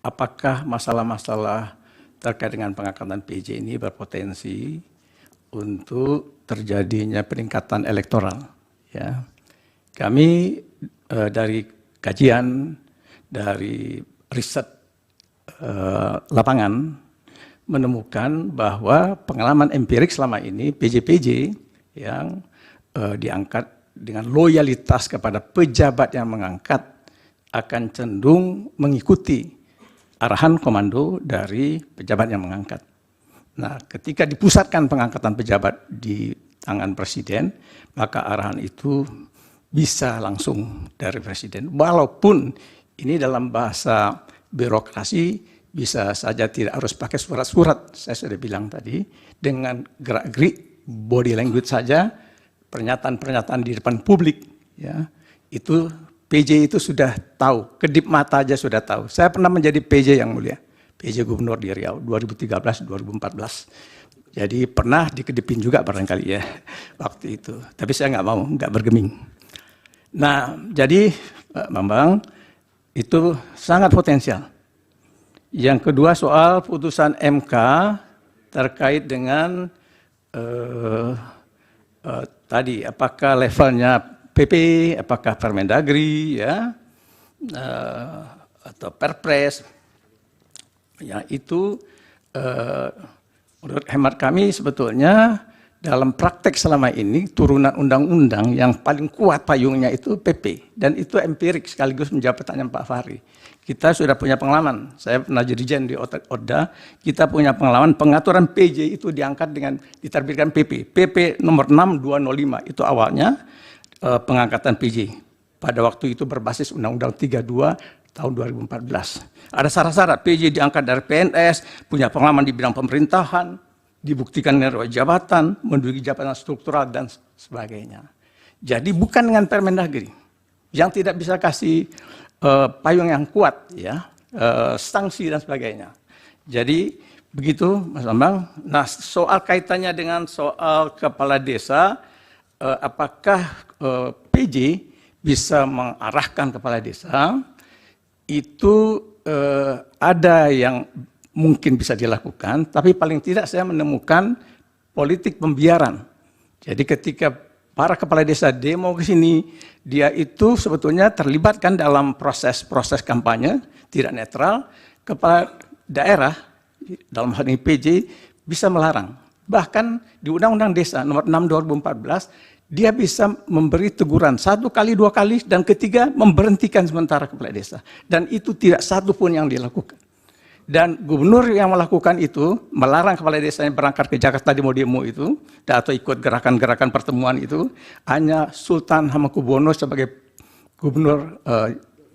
apakah masalah-masalah terkait dengan pengangkatan PJ ini berpotensi untuk terjadinya peningkatan elektoral. Ya. Kami dari kajian, dari riset lapangan menemukan bahwa pengalaman empirik selama ini PJ-PJ yang diangkat dengan loyalitas kepada pejabat yang mengangkat akan cenderung mengikuti arahan komando dari pejabat yang mengangkat. Nah, ketika dipusatkan pengangkatan pejabat di tangan presiden, maka arahan itu bisa langsung dari presiden. Walaupun ini dalam bahasa birokrasi bisa saja tidak harus pakai surat-surat, saya sudah bilang tadi, dengan gerak-gerik body language saja, pernyataan-pernyataan di depan publik, ya, itu PJ itu sudah tahu, kedip mata aja sudah tahu. Saya pernah menjadi PJ yang mulia, PJ Gubernur di Riau 2013-2014. Jadi pernah dikedipin juga barangkali ya waktu itu. Tapi saya nggak mau, nggak bergeming. Nah, jadi Pak Bambang itu sangat potensial. Yang kedua soal putusan MK terkait dengan tadi apakah levelnya PP, apakah Permendagri, ya, atau Perpres, ya itu menurut hemat kami sebetulnya dalam praktek selama ini turunan undang-undang yang paling kuat payungnya itu PP, dan itu empirik sekaligus menjawab pertanyaan Pak Fahri. Kita sudah punya pengalaman, saya pernah dirijen di Odda, kita punya pengalaman pengaturan PJ itu diangkat dengan diterbitkan PP nomor 6205 itu awalnya pengangkatan PJ. Pada waktu itu berbasis Undang-Undang 32 tahun 2014. Ada syarat-syarat PJ diangkat dari PNS, punya pengalaman di bidang pemerintahan, dibuktikan dengan jabatan, menduduki jabatan struktural dan sebagainya. Jadi bukan dengan Permendagri yang tidak bisa kasih payung yang kuat, ya, sanksi dan sebagainya. Jadi begitu, Mas Bambang. Nah, soal kaitannya dengan soal kepala desa, apakah PJ bisa mengarahkan kepala desa? Itu ada yang mungkin bisa dilakukan, tapi paling tidak saya menemukan politik pembiaran. Jadi ketika para kepala desa demo ke sini, dia itu sebetulnya terlibatkan dalam proses kampanye, tidak netral. Kepala daerah, dalam hal ini PJ, bisa melarang. Bahkan di Undang-Undang Desa nomor 6 2014, dia bisa memberi teguran 1 kali, 2 kali, dan ketiga memberhentikan sementara kepala desa. Dan itu tidak satu pun yang dilakukan. Dan gubernur yang melakukan itu, melarang kepala desanya berangkat ke Jakarta demo-demo itu, atau ikut gerakan-gerakan pertemuan itu, hanya Sultan Hamengkubuwono sebagai gubernur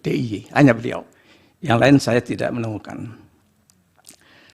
DIY, hanya beliau. Yang lain saya tidak menemukan.